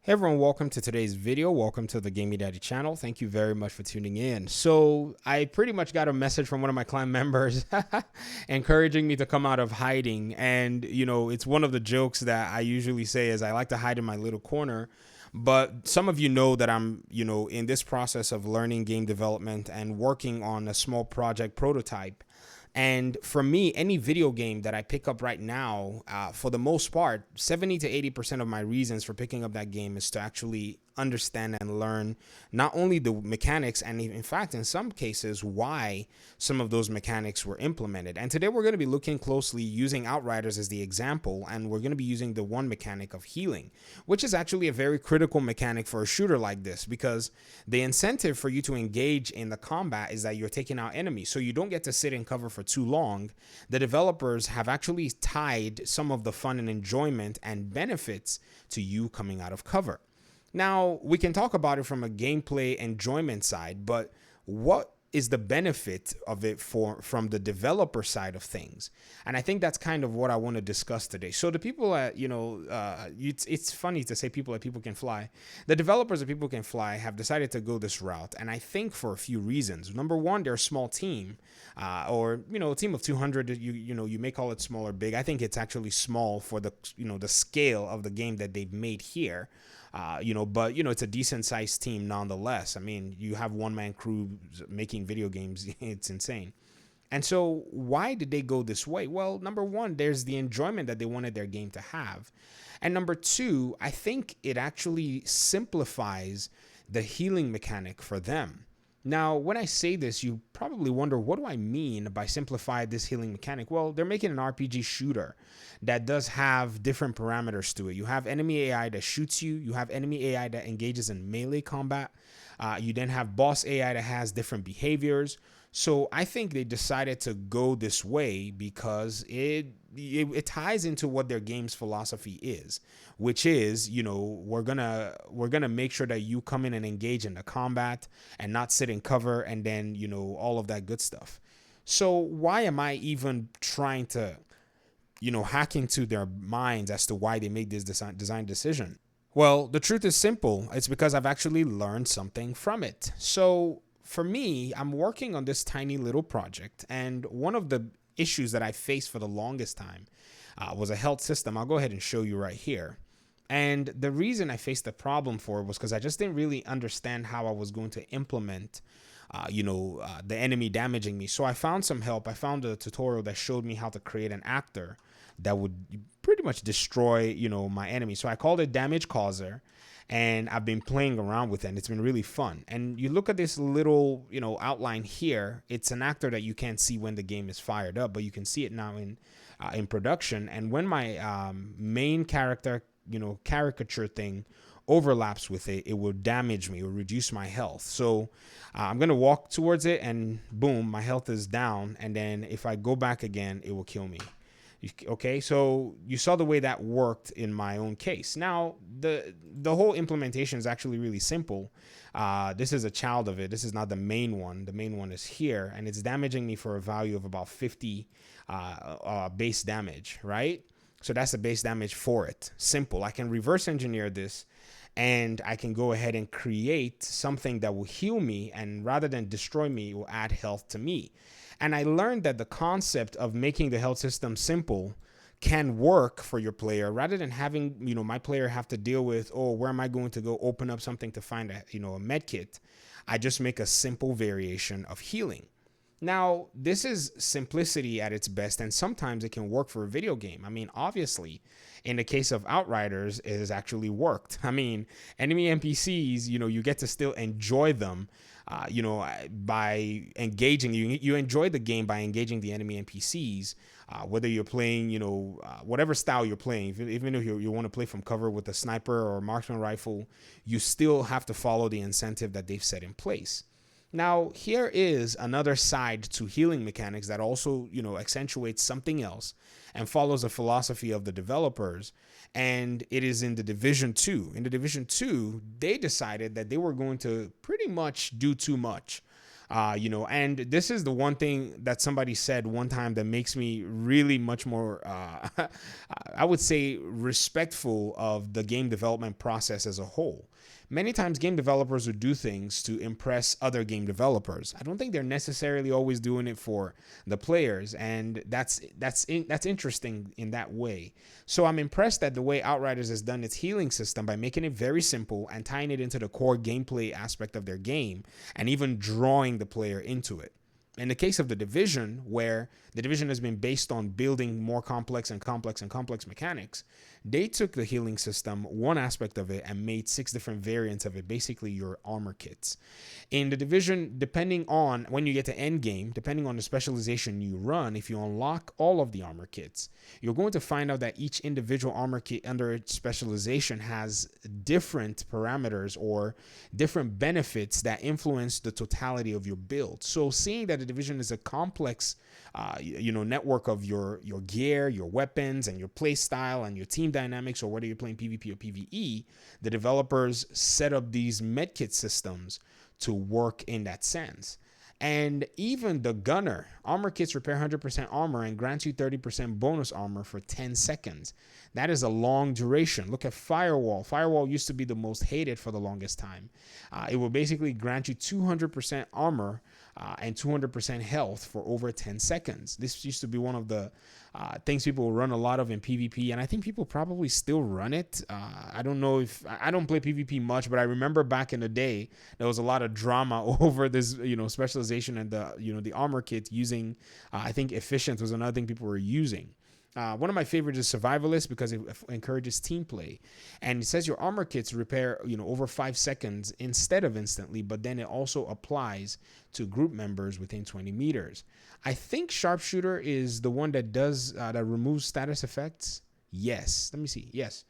Hey everyone, welcome to today's video. Welcome to the Gaming Daddy channel. Thank you very much for tuning in. So I pretty much got a message from one of my clan members encouraging me to come out of hiding. And, it's one of the jokes that I usually say is I like to hide in my little corner. But some of you know that I'm, in this process of learning game development and working on a small project prototype. And for me, any video game that I pick up right now, for the most part, 70 to 80% of my reasons for picking up that game is to actually understand and learn not only the mechanics and in fact in some cases why some of those mechanics were implemented. And today we're going to be looking closely using Outriders as the example, and we're going to be using the one mechanic of healing, which is actually a very critical mechanic for a shooter like this, because the incentive for you to engage in the combat is that you're taking out enemies, so you don't get to sit in cover for too long. The developers have actually tied some of the fun and enjoyment and benefits to you coming out of cover. Now, we can talk about it from a gameplay enjoyment side, but what is the benefit of it from the developer side of things? And I think that's kind of what I want to discuss today. So the people at, it's funny to say people can fly. The developers of People Can Fly have decided to go this route, and I think for a few reasons. Number one, they're a small team, or a team of 200. You may call it small or big. I think it's actually small for the the scale of the game that they've made here. But it's a decent sized team nonetheless. I mean, you have one-man crew making video games. It's insane. And so why did they go this way? Well, number one, there's the enjoyment that they wanted their game to have. And number two, I think it actually simplifies the healing mechanic for them. Now, when I say this, you probably wonder, what do I mean by simplify this healing mechanic? Well, they're making an RPG shooter that does have different parameters to it. You have enemy AI that shoots you. You have enemy AI that engages in melee combat. You then have boss AI that has different behaviors. So I think they decided to go this way because it ties into what their game's philosophy is, which is, we're gonna make sure that you come in and engage in the combat and not sit in cover, and then all of that good stuff. So why am I even trying to hack into their minds as to why they made this design decision? Well, the truth is simple. It's because I've actually learned something from it. So for me, I'm working on this tiny little project, and one of the issues that I faced for the longest time was a health system. I'll go ahead and show you right here. And the reason I faced the problem for it was because I just didn't really understand how I was going to implement the enemy damaging me. So I found some help. I found a tutorial that showed me how to create an actor that would pretty much destroy, my enemy. So I called it Damage Causer, and I've been playing around with it, and it's been really fun. And you look at this little, outline here. It's an actor that you can't see when the game is fired up, but you can see it now in production. And when my main character, caricature thing overlaps with it, it will damage me, it will reduce my health. So I'm going to walk towards it, and boom, my health is down. And then if I go back again, it will kill me. Okay, so you saw the way that worked in my own case. Now, the whole implementation is actually really simple. This is a child of it. This is not the main one. The main one is here, and it's damaging me for a value of about 50 base damage, right? So that's the base damage for it. Simple. I can reverse engineer this, and I can go ahead and create something that will heal me, and rather than destroy me, it will add health to me. And I learned that the concept of making the health system simple can work for your player, rather than having, my player have to deal with, oh, where am I going to go open up something to find a med kit. I just make a simple variation of healing. Now, this is simplicity at its best, and sometimes it can work for a video game. I mean, obviously, in the case of Outriders, it has actually worked. I mean, enemy NPCs, you get to still enjoy them, by engaging. You enjoy the game by engaging the enemy NPCs, whether you're playing, whatever style you're playing. Even if you want to play from cover with a sniper or marksman rifle, you still have to follow the incentive that they've set in place. Now, here is another side to healing mechanics that also, accentuates something else and follows the philosophy of the developers. And it is in the Division 2. In the Division 2, they decided that they were going to pretty much do too much. And this is the one thing that somebody said one time that makes me really much more, I would say, respectful of the game development process as a whole. Many times game developers would do things to impress other game developers. I don't think they're necessarily always doing it for the players, and that's interesting in that way. So I'm impressed at the way Outriders has done its healing system by making it very simple and tying it into the core gameplay aspect of their game and even drawing the player into it. In the case of the Division, where the Division has been based on building more complex and complex and complex mechanics, they took the healing system, one aspect of it, and made 6 different variants of it, basically your armor kits. In the Division, depending on when you get to end game, depending on the specialization you run, if you unlock all of the armor kits, you're going to find out that each individual armor kit under its specialization has different parameters or different benefits that influence the totality of your build. So seeing that the Division is a complex network of your gear, your weapons, and your play style and your team dynamics, or whether you're playing PvP or PvE, the developers set up these medkit systems to work in that sense. And even the gunner, armor kits repair 100% armor and grant you 30% bonus armor for 10 seconds. That is a long duration. Look at Firewall. Firewall used to be the most hated for the longest time. It will basically grant you 200% armor and 200% health for over 10 seconds. This used to be one of the things people run a lot of in PvP, and I think people probably still run it. I don't know if I don't play PvP much, but I remember back in the day there was a lot of drama over this, specialization and the armor kit using. I think efficient was another thing people were using. One of my favorites is Survivalist because it encourages team play, and it says your armor kits repair over 5 seconds instead of instantly, but then it also applies to group members within 20 meters. I think Sharpshooter is the one that does that removes status effects. Yes, let me see. Yes,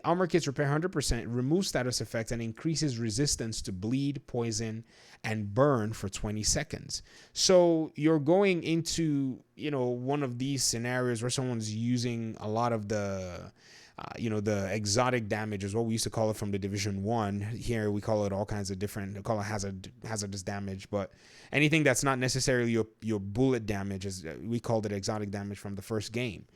armor kits repair 100%, removes status effects, and increases resistance to bleed, poison, and burn for 20 seconds. So you're going into one of these scenarios where someone's using a lot of the the exotic damage is what we used to call it from the Division 1. Here we call it all kinds of different, we call it hazardous damage, but anything that's not necessarily your bullet damage, is we called it exotic damage from the first game.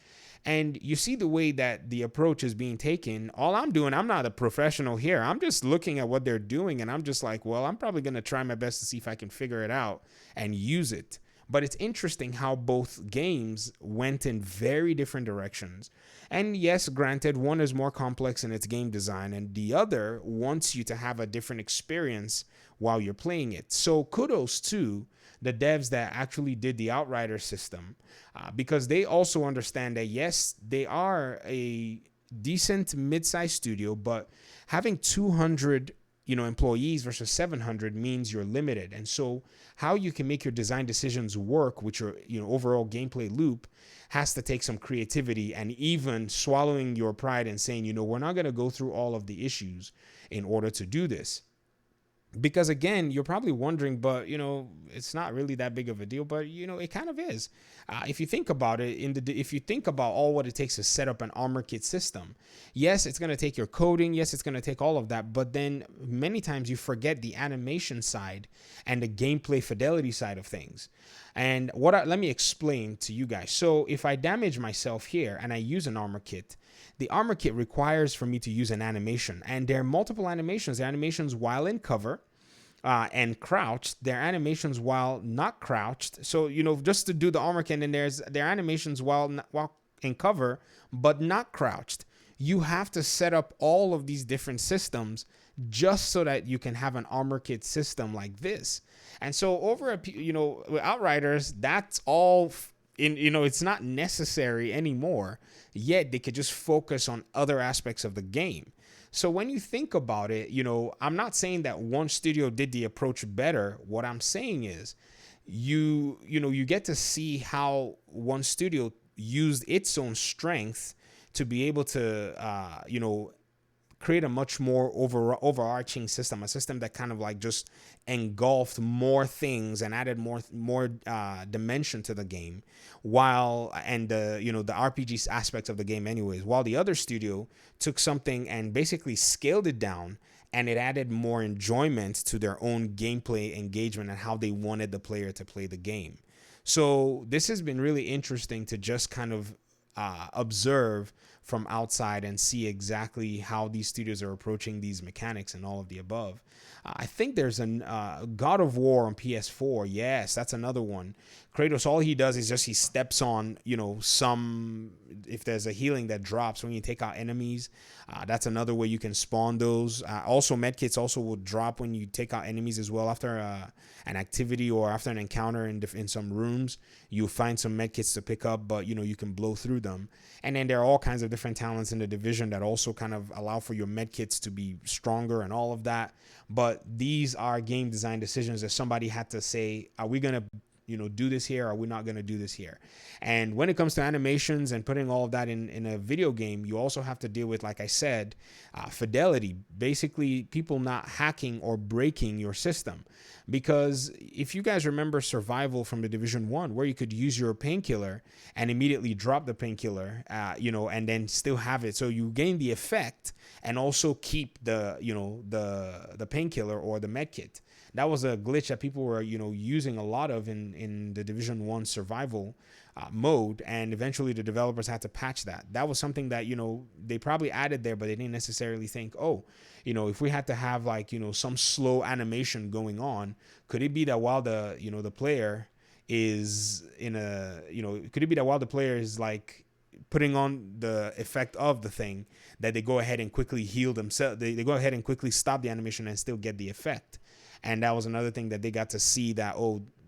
And you see the way that the approach is being taken. All I'm doing, I'm not a professional here. I'm just looking at what they're doing, and I'm just like, well, I'm probably going to try my best to see if I can figure it out and use it. But it's interesting how both games went in very different directions. And yes, granted, one is more complex in its game design, and the other wants you to have a different experience while you're playing it. So kudos to the devs that actually did the Outrider system, because they also understand that, yes, they are a decent mid-sized studio, but having 200 employees versus 700 means you're limited. And so how you can make your design decisions work with your overall gameplay loop has to take some creativity, and even swallowing your pride and saying, we're not going to go through all of the issues in order to do this. Because again, you're probably wondering, but it's not really that big of a deal, but it kind of is. If you think about it, if you think about all what it takes to set up an armor kit system, yes, it's going to take your coding, yes, it's going to take all of that, but then many times you forget the animation side and the gameplay fidelity side of things. And let me explain to you guys. So if I damage myself here and I use an armor kit, the armor kit requires for me to use an animation, and there are multiple animations. There are animations while in cover and crouched. There are animations while not crouched. So, just to do the armor kit, and there are animations while in cover, but not crouched. You have to set up all of these different systems just so that you can have an armor kit system like this. And so over with Outriders, that's all it's not necessary anymore, yet they could just focus on other aspects of the game. So when you think about it, I'm not saying that one studio did the approach better. What I'm saying is you get to see how one studio used its own strength to be able to, create a much more overarching system, a system that kind of like just engulfed more things and added more dimension to the game, while and the RPG aspects of the game anyways, while the other studio took something and basically scaled it down, and it added more enjoyment to their own gameplay engagement and how they wanted the player to play the game. So this has been really interesting to just kind of observe from outside and see exactly how these studios are approaching these mechanics and all of the above. I think there's a God of War on PS4. Yes, that's another one. Kratos, all he does is just he steps on, if there's a healing that drops when you take out enemies. That's another way you can spawn those. Also, medkits also will drop when you take out enemies as well. After an activity or after an encounter in some rooms, you'll find some medkits to pick up, but you can blow through them. And then there are all kinds of different talents in the Division that also kind of allow for your medkits to be stronger and all of that. But these are game design decisions that somebody had to say, are we going to do this here? Or are we not going to do this here? And when it comes to animations and putting all of that in a video game, you also have to deal with, like I said, fidelity, basically people not hacking or breaking your system. Because if you guys remember Survival from the Division 1, where you could use your painkiller and immediately drop the painkiller, and then still have it. So you gain the effect and also keep the painkiller or the medkit. That was a glitch that people were, using a lot of in the Division 1 survival mode, and eventually the developers had to patch that. That was something that, they probably added there, but they didn't necessarily think, if we had to have some slow animation going on, could it be that while the player is could it be that while the player is like putting on the effect of the thing, that they go ahead and quickly heal themselves, they go ahead and quickly stop the animation and still get the effect. And that was another thing that they got to see that,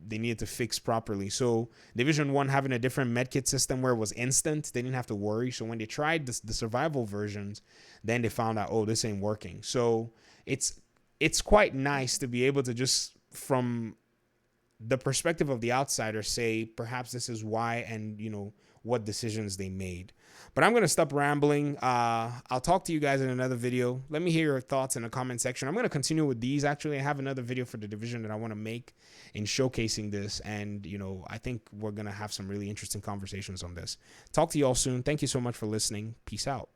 they needed to fix properly. So Division 1 having a different medkit system where it was instant, they didn't have to worry. So when they tried the survival versions, then they found out, this ain't working. So it's quite nice to be able to just, from the perspective of the outsider, say perhaps this is why and what decisions they made. But I'm going to stop rambling. I'll talk to you guys in another video. Let me hear your thoughts in the comment section. I'm going to continue with these. Actually, I have another video for the Division that I want to make in showcasing this. And, I think we're going to have some really interesting conversations on this. Talk to you all soon. Thank you so much for listening. Peace out.